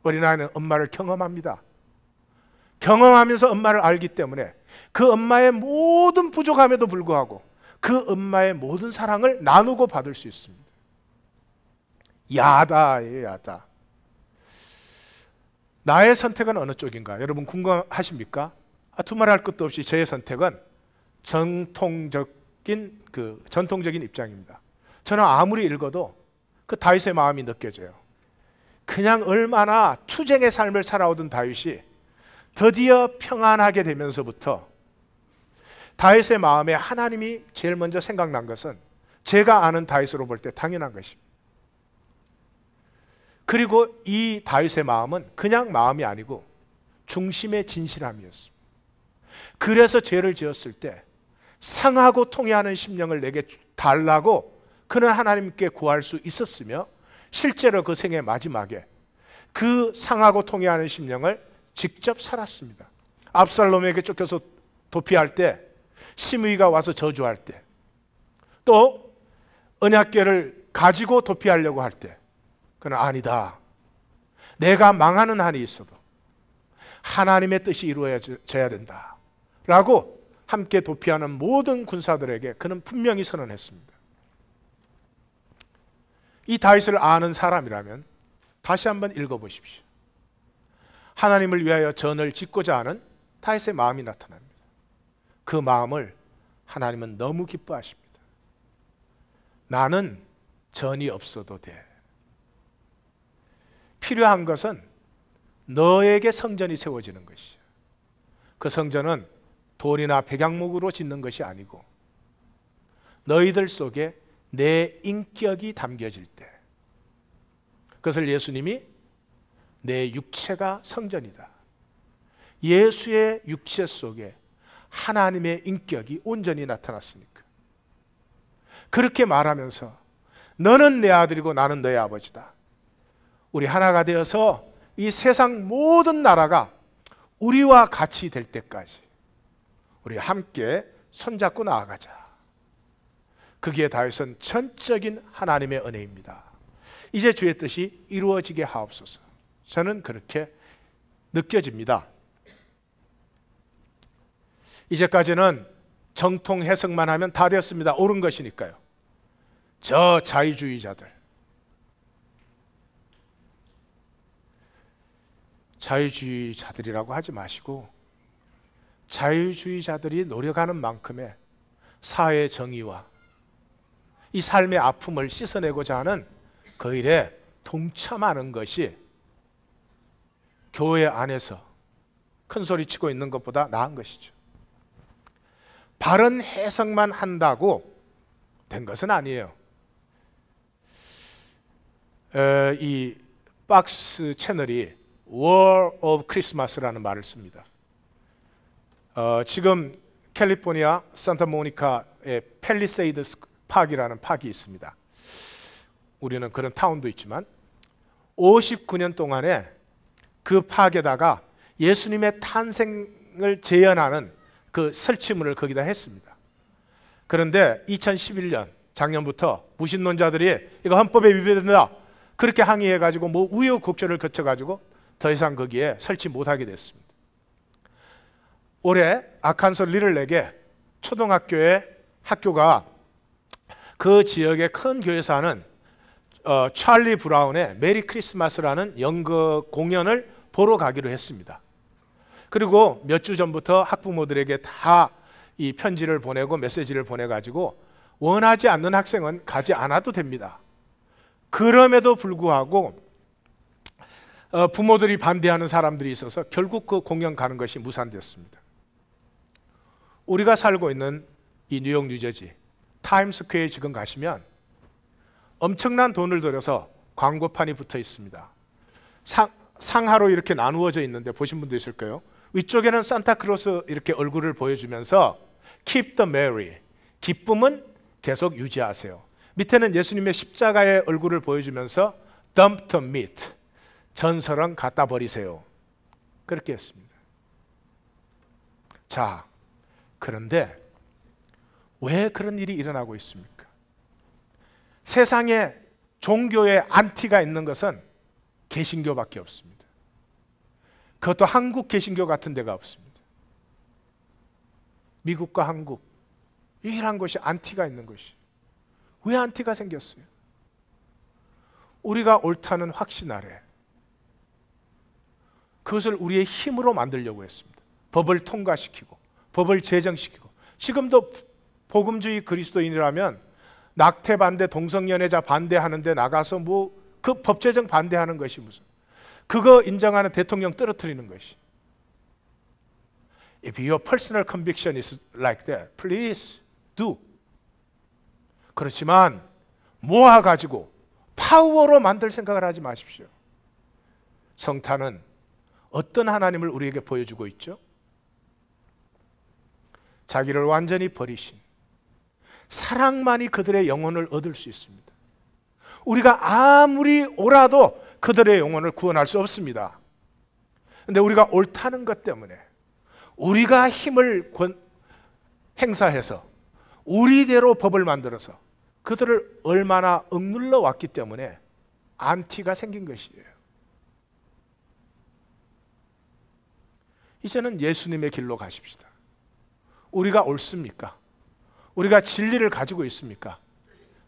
어린아이는 엄마를 경험합니다. 경험하면서 엄마를 알기 때문에 그 엄마의 모든 부족함에도 불구하고 그 엄마의 모든 사랑을 나누고 받을 수 있습니다. 야다예요, 야다. 나의 선택은 어느 쪽인가? 여러분 궁금하십니까? 두말할 것도 없이 저의 선택은 전통적인 입장입니다. 저는 아무리 읽어도 그 다윗의 마음이 느껴져요. 그냥 얼마나 투쟁의 삶을 살아오던 다윗이 드디어 평안하게 되면서부터 다윗의 마음에 하나님이 제일 먼저 생각난 것은 제가 아는 다윗으로 볼 때 당연한 것입니다. 그리고 이 다윗의 마음은 그냥 마음이 아니고 중심의 진실함이었습니다. 그래서 죄를 지었을 때 상하고 통회하는 심령을 내게 달라고 그는 하나님께 구할 수 있었으며, 실제로 그 생의 마지막에 그 상하고 통회하는 심령을 직접 살았습니다. 압살롬에게 쫓겨서 도피할 때, 시므이가 와서 저주할 때, 또 언약궤를 가지고 도피하려고 할 때 그는 아니다, 내가 망하는 한이 있어도 하나님의 뜻이 이루어져야 된다 라고 함께 도피하는 모든 군사들에게 그는 분명히 선언했습니다. 이 다윗을 아는 사람이라면 다시 한번 읽어보십시오. 하나님을 위하여 전을 짓고자 하는 다윗의 마음이 나타납니다. 그 마음을 하나님은 너무 기뻐하십니다. 나는 전이 없어도 돼. 필요한 것은 너에게 성전이 세워지는 것이야. 그 성전은 돌이나 백향목으로 짓는 것이 아니고 너희들 속에 내 인격이 담겨질 때, 그것을 예수님이 내 육체가 성전이다, 예수의 육체 속에 하나님의 인격이 온전히 나타났으니까 그렇게 말하면서 너는 내 아들이고 나는 너의 아버지다, 우리 하나가 되어서 이 세상 모든 나라가 우리와 같이 될 때까지 우리 함께 손잡고 나아가자. 그기에 다윗은 전적인 하나님의 은혜입니다. 이제 주의 뜻이 이루어지게 하옵소서. 저는 그렇게 느껴집니다. 이제까지는 정통 해석만 하면 다 되었습니다. 옳은 것이니까요. 저 자유주의자들이라고 하지 마시고 자유주의자들이 노력하는 만큼의 사회 정의와 이 삶의 아픔을 씻어내고자 하는 그 일에 동참하는 것이 교회 안에서 큰 소리 치고 있는 것보다 나은 것이죠. 바른 해석만 한다고 된 것은 아니에요. 이 박스 채널이 War of Christmas라는 말을 씁니다. 지금 캘리포니아 산타모니카에 팰리세이드 파크라는 파크가 있습니다. 우리는 그런 타운도 있지만 59년 동안에 그 파크에다가 예수님의 탄생을 재현하는 그 설치물을 거기다 했습니다. 그런데 2011년 작년부터 무신론자들이 이거 헌법에 위배된다 그렇게 항의해가지고 뭐 우여곡절을 거쳐가지고 더 이상 거기에 설치 못하게 됐습니다. 올해 아칸소 리틀렉에 초등학교의 학교가 그 지역의 큰 교회에서 하는 찰리 브라운의 메리 크리스마스라는 연극 공연을 보러 가기로 했습니다. 그리고 몇 주 전부터 학부모들에게 다 이 편지를 보내고 메시지를 보내가지고 원하지 않는 학생은 가지 않아도 됩니다. 그럼에도 불구하고 부모들이 반대하는 사람들이 있어서 결국 그 공연 가는 것이 무산됐습니다. 우리가 살고 있는 이 뉴욕 뉴저지 타임스퀘어에 지금 가시면 엄청난 돈을 들여서 광고판이 붙어 있습니다. 상하로 이렇게 나누어져 있는데 보신 분도 있을 거예요. 위쪽에는 산타클로스 이렇게 얼굴을 보여주면서 Keep the merry, 기쁨은 계속 유지하세요. 밑에는 예수님의 십자가의 얼굴을 보여주면서 dump the meat, 전설은 갖다 버리세요. 그렇게 했습니다. 자, 그런데 왜 그런 일이 일어나고 있습니까? 세상에 종교의 안티가 있는 것은 개신교밖에 없습니다. 그것도 한국 개신교 같은 데가 없습니다. 미국과 한국, 유일한 곳이 안티가 있는 것이. 왜 안티가 생겼어요? 우리가 옳다는 확신 아래 그것을 우리의 힘으로 만들려고 했습니다. 법을 통과시키고 법을 제정시키고. 지금도 복음주의 그리스도인이라면 낙태 반대, 동성연애자 반대하는데 나가서 뭐 그 법 제정 반대하는 것이 무슨, 그거 인정하는 대통령 떨어뜨리는 것이. If your personal conviction is like that, please do. 그렇지만 모아가지고 파워로 만들 생각을 하지 마십시오. 성탄은 어떤 하나님을 우리에게 보여주고 있죠? 자기를 완전히 버리신 사랑만이 그들의 영혼을 얻을 수 있습니다. 우리가 아무리 옳아도 그들의 영혼을 구원할 수 없습니다. 그런데 우리가 옳다는 것 때문에 우리가 힘을 행사해서 우리대로 법을 만들어서 그들을 얼마나 억눌러 왔기 때문에 안티가 생긴 것이에요. 이제는 예수님의 길로 가십시다. 우리가 옳습니까? 우리가 진리를 가지고 있습니까?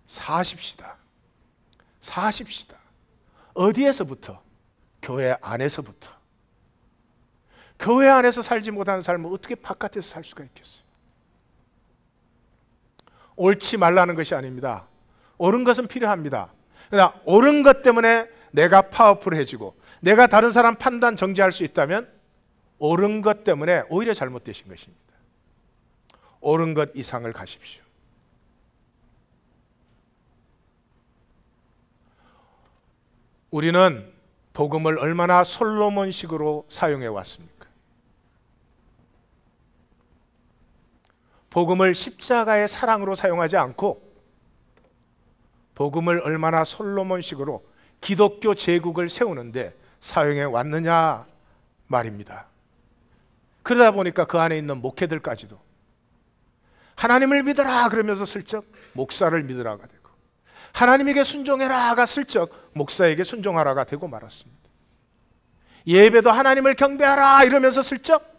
사십시다. 사십시다. 어디에서부터? 교회 안에서부터. 교회 안에서 살지 못하는 삶을 어떻게 바깥에서 살 수가 있겠어요? 옳지 말라는 것이 아닙니다. 옳은 것은 필요합니다. 그러나 옳은 것 때문에 내가 파워풀해지고 내가 다른 사람 판단 정지할 수 있다면 옳은 것 때문에 오히려 잘못되신 것입니다. 옳은 것 이상을 가십시오. 우리는 복음을 얼마나 솔로몬식으로 사용해 왔습니까? 복음을 십자가의 사랑으로 사용하지 않고 복음을 얼마나 솔로몬식으로 기독교 제국을 세우는데 사용해 왔느냐 말입니다. 그러다 보니까 그 안에 있는 목회들까지도 하나님을 믿어라 그러면서 슬쩍 목사를 믿으라가 되고, 하나님에게 순종해라가 슬쩍 목사에게 순종하라가 되고 말았습니다. 예배도 하나님을 경배하라 이러면서 슬쩍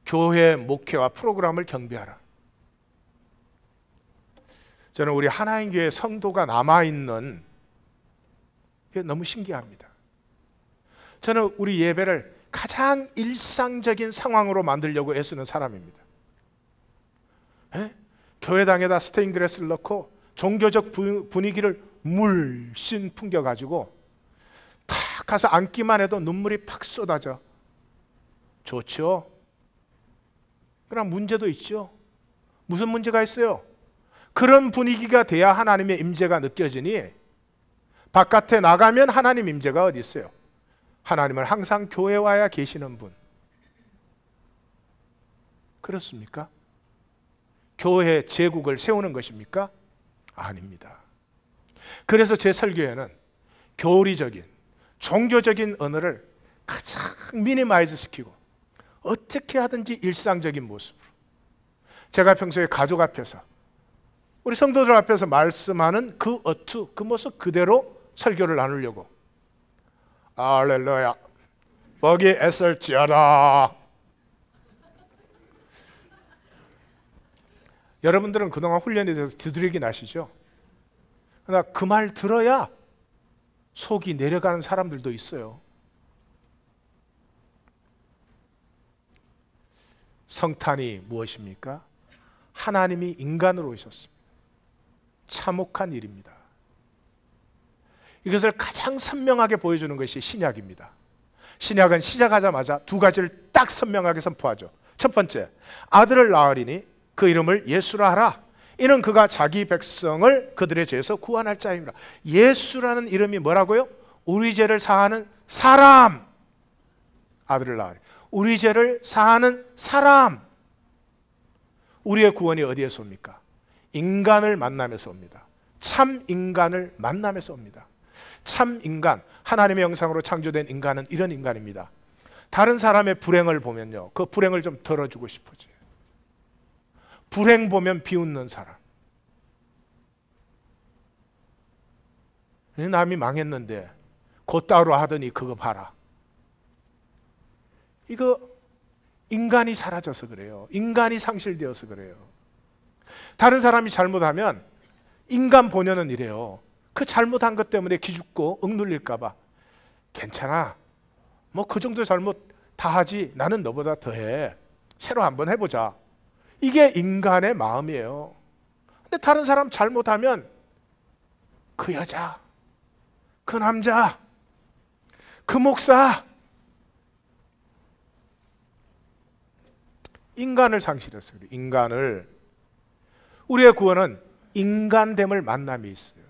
교회 목회와 프로그램을 경배하라. 저는 우리 하나님교회 성도가 남아있는 게 너무 신기합니다. 저는 우리 예배를 가장 일상적인 상황으로 만들려고 애쓰는 사람입니다. 교회당에다 스테인그라스를 넣고 종교적 분위기를 물씬 풍겨가지고 탁 가서 앉기만 해도 눈물이 팍 쏟아져. 좋죠? 그러나 문제도 있죠. 무슨 문제가 있어요? 그런 분위기가 돼야 하나님의 임재가 느껴지니 바깥에 나가면 하나님 임재가 어디 있어요? 하나님은 항상 교회에 와야 계시는 분. 그렇습니까? 교회 제국을 세우는 것입니까? 아닙니다. 그래서 제 설교에는 교리적인 종교적인 언어를 가장 미니마이즈 시키고 어떻게 하든지 일상적인 모습으로, 제가 평소에 가족 앞에서 우리 성도들 앞에서 말씀하는 그 어투, 그 모습 그대로 설교를 나누려고. 할렐루야, 복이 애설지어다. 여러분들은 그동안 훈련에 대해서 두드러기 나시죠? 그러나 그 말 들어야 속이 내려가는 사람들도 있어요. 성탄이 무엇입니까? 하나님이 인간으로 오셨습니다. 참혹한 일입니다. 이것을 가장 선명하게 보여주는 것이 신약입니다. 신약은 시작하자마자 두 가지를 딱 선명하게 선포하죠. 첫 번째, 아들을 낳으리니 그 이름을 예수라 하라. 이는 그가 자기 백성을 그들의 죄에서 구원할 자입니다. 예수라는 이름이 뭐라고요? 우리 죄를 사하는 사람. 아들을 낳으리. 우리 죄를 사하는 사람. 우리의 구원이 어디에서 옵니까? 인간을 만나면서 옵니다. 참 인간을 만남에서 옵니다. 참 인간, 하나님의 형상으로 창조된 인간은 이런 인간입니다. 다른 사람의 불행을 보면요, 그 불행을 좀 덜어주고 싶어져요. 불행 보면 비웃는 사람. 남이 망했는데 곧따로 하더니 그거 봐라. 이거 인간이 사라져서 그래요. 인간이 상실되어서 그래요. 다른 사람이 잘못하면 인간 본연은 이래요. 그 잘못한 것 때문에 기죽고 억눌릴까 봐 괜찮아, 뭐 그 정도 잘못 다 하지, 나는 너보다 더해, 새로 한번 해보자. 이게 인간의 마음이에요. 근데 다른 사람 잘못하면 그 여자, 그 남자, 그 목사, 인간을 상실했어요. 인간을. 우리의 구원은 인간됨을 만남이 있어요.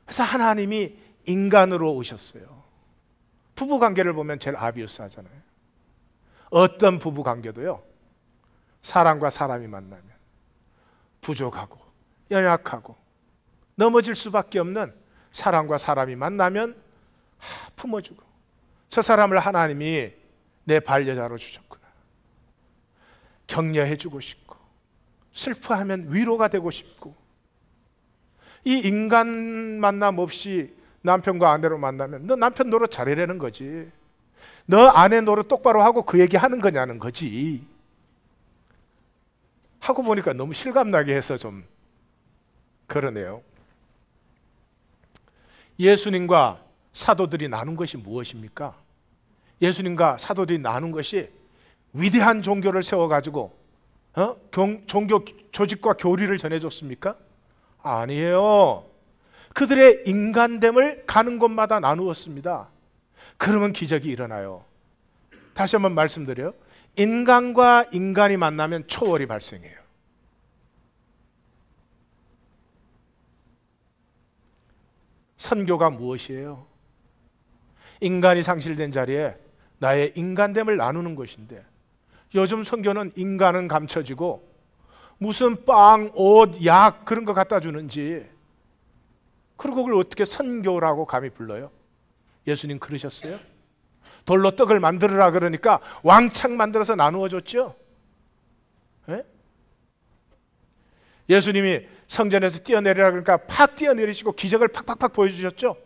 그래서 하나님이 인간으로 오셨어요. 부부관계를 보면 제일 아비우스 하잖아요. 어떤 부부관계도요, 사람과 사람이 만나면 부족하고 연약하고 넘어질 수밖에 없는 사람과 사람이 만나면 품어주고, 저 사람을 하나님이 내 반려자로 주셨구나, 격려해주고 싶고, 슬퍼하면 위로가 되고 싶고. 이 인간 만남 없이 남편과 아내로 만나면 너 남편 노릇 잘해라는 거지, 너 아내 노릇 똑바로 하고 그 얘기 하는 거냐는 거지. 하고 보니까 너무 실감나게 해서 좀 그러네요. 예수님과 사도들이 나눈 것이 무엇입니까? 예수님과 사도들이 나눈 것이 위대한 종교를 세워가지고 종교 조직과 교리를 전해줬습니까? 아니에요. 그들의 인간됨을 가는 곳마다 나누었습니다. 그러면 기적이 일어나요. 다시 한번 말씀드려요. 인간과 인간이 만나면 초월이 발생해요. 선교가 무엇이에요? 인간이 상실된 자리에 나의 인간됨을 나누는 것인데, 요즘 선교는 인간은 감춰지고 무슨 빵, 옷, 약 그런 거 갖다 주는지, 그리고 그걸 어떻게 선교라고 감히 불러요? 예수님 그러셨어요? 돌로 떡을 만들어라 그러니까 왕창 만들어서 나누어 줬죠? 예? 예수님이 성전에서 뛰어내리라 그러니까 팍 뛰어내리시고 기적을 팍팍팍 보여주셨죠?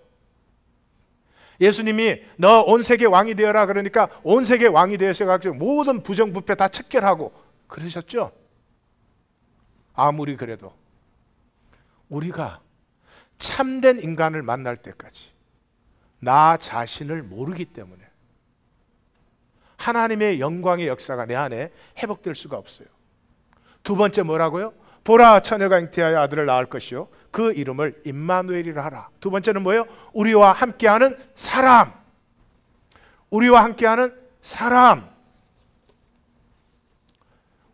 예수님이 너 온 세계 왕이 되어라 그러니까 온 세계 왕이 되셔가지고 모든 부정부패 다 척결하고 그러셨죠? 아무리 그래도 우리가 참된 인간을 만날 때까지 나 자신을 모르기 때문에 하나님의 영광의 역사가 내 안에 회복될 수가 없어요. 두 번째 뭐라고요? 보라, 처녀가 잉태하여 아들을 낳을 것이요 그 이름을 임마누엘이라 하라. 두 번째는 뭐예요? 우리와 함께하는 사람. 우리와 함께하는 사람.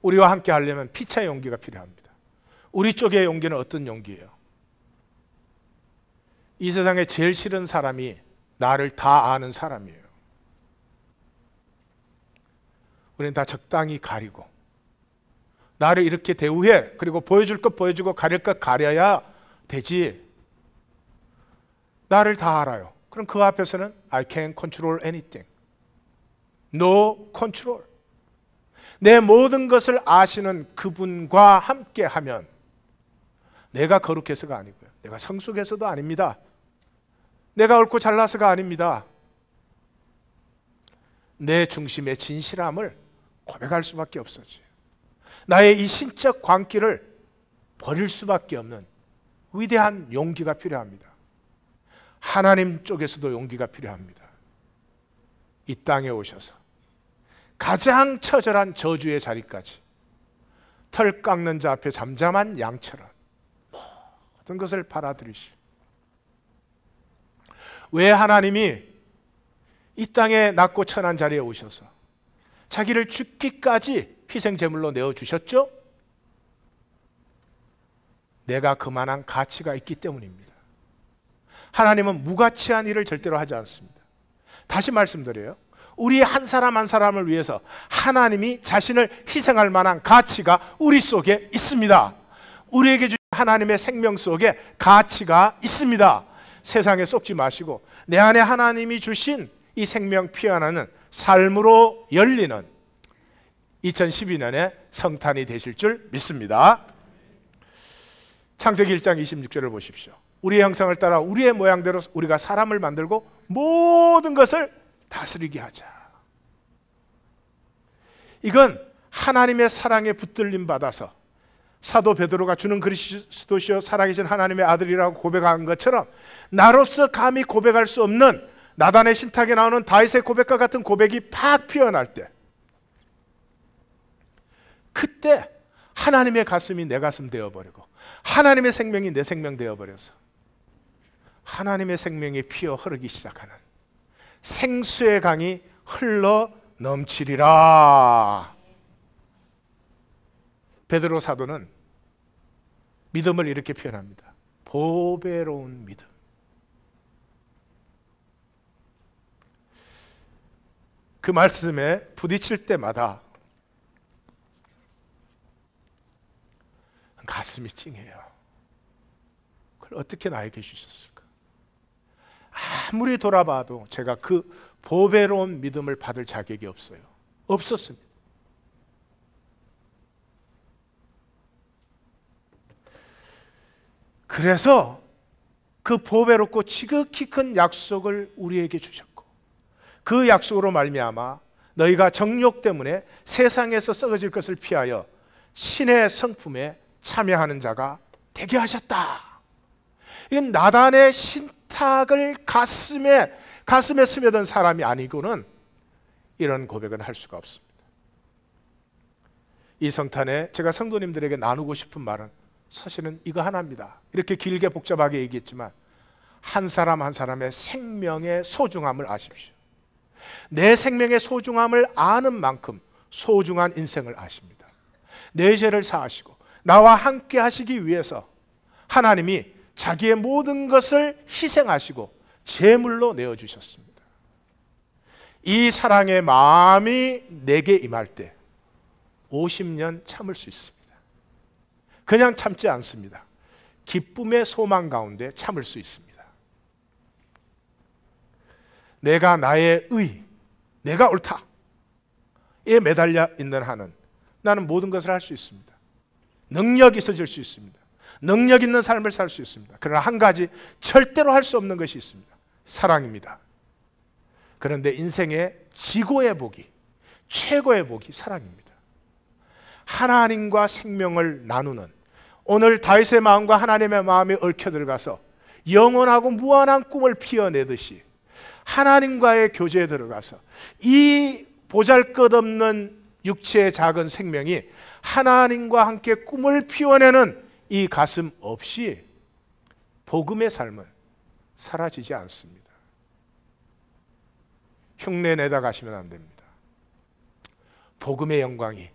우리와 함께 하려면 피차의 용기가 필요합니다. 우리 쪽의 용기는 어떤 용기예요? 이 세상에 제일 싫은 사람이 나를 다 아는 사람이에요. 우리는 다 적당히 가리고 나를 이렇게 대우해, 그리고 보여줄 것 보여주고 가릴 것 가려야 되지. 나를 다 알아요. 그럼 그 앞에서는 I can't control anything. No control. 내 모든 것을 아시는 그분과 함께 하면 내가 거룩해서가 아니고요, 내가 성숙해서도 아닙니다, 내가 옳고 잘나서가 아닙니다. 내 중심의 진실함을 고백할 수밖에 없어져요. 나의 이 신적 광기를 버릴 수밖에 없는 위대한 용기가 필요합니다. 하나님 쪽에서도 용기가 필요합니다. 이 땅에 오셔서 가장 처절한 저주의 자리까지 털 깎는 자 앞에 잠잠한 양처럼 모든 것을 받아들이시. 왜 하나님이 이 땅에 낮고 천한 자리에 오셔서 자기를 죽기까지 희생제물로 내어주셨죠? 내가 그만한 가치가 있기 때문입니다. 하나님은 무가치한 일을 절대로 하지 않습니다. 다시 말씀드려요. 우리 한 사람 한 사람을 위해서 하나님이 자신을 희생할 만한 가치가 우리 속에 있습니다. 우리에게 하나님의 생명 속에 가치가 있습니다. 세상에 속지 마시고 내 안에 하나님이 주신 이 생명 피어나는 삶으로 열리는 2012년에 성탄이 되실 줄 믿습니다. 창세기 1장 26절을 보십시오. 우리의 형상을 따라 우리의 모양대로 우리가 사람을 만들고 모든 것을 다스리게 하자. 이건 하나님의 사랑에 붙들림 받아서 사도 베드로가 주는 그리스도시요 살아계신 하나님의 아들이라고 고백한 것처럼 나로서 감히 고백할 수 없는 나단의 신탁에 나오는 다윗의 고백과 같은 고백이 팍 피어날 때, 그때 하나님의 가슴이 내 가슴 되어버리고 하나님의 생명이 내 생명 되어버려서 하나님의 생명이 피어 흐르기 시작하는 생수의 강이 흘러 넘치리라. 베드로 사도는 믿음을 이렇게 표현합니다. 보배로운 믿음. 그 말씀에 부딪힐 때마다 가슴이 찡해요. 그걸 어떻게 나에게 주셨을까? 아무리 돌아봐도 제가 그 보배로운 믿음을 받을 자격이 없어요. 없었습니다. 그래서 그 보배롭고 지극히 큰 약속을 우리에게 주셨고, 그 약속으로 말미암아 너희가 정욕 때문에 세상에서 썩어질 것을 피하여 신의 성품에 참여하는 자가 되게 하셨다. 이건 나단의 신탁을 가슴에 스며든 사람이 아니고는 이런 고백은 할 수가 없습니다. 이 성탄에 제가 성도님들에게 나누고 싶은 말은 사실은 이거 하나입니다. 이렇게 길게 복잡하게 얘기했지만 한 사람 한 사람의 생명의 소중함을 아십시오. 내 생명의 소중함을 아는 만큼 소중한 인생을 아십니다. 내 죄를 사하시고 나와 함께 하시기 위해서 하나님이 자기의 모든 것을 희생하시고 제물로 내어주셨습니다. 이 사랑의 마음이 내게 임할 때 50년 참을 수 있습니다. 그냥 참지 않습니다. 기쁨의 소망 가운데 참을 수 있습니다. 내가 나의 의, 내가 옳다에 매달려 있는 한은 나는 모든 것을 할 수 있습니다. 능력이 있어질 수 있습니다. 능력 있는 삶을 살 수 있습니다. 그러나 한 가지 절대로 할 수 없는 것이 있습니다. 사랑입니다. 그런데 인생의 지고의 복이, 최고의 복이 사랑입니다. 하나님과 생명을 나누는, 오늘 다윗의 마음과 하나님의 마음이 얽혀 들어가서 영원하고 무한한 꿈을 피어내듯이 하나님과의 교제에 들어가서 이 보잘것없는 육체의 작은 생명이 하나님과 함께 꿈을 피워내는 이 가슴 없이 복음의 삶은 사라지지 않습니다. 흉내 내다 가시면 안 됩니다. 복음의 영광이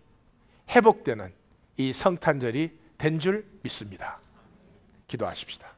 회복되는 이 성탄절이 된 줄 믿습니다. 기도하십시다.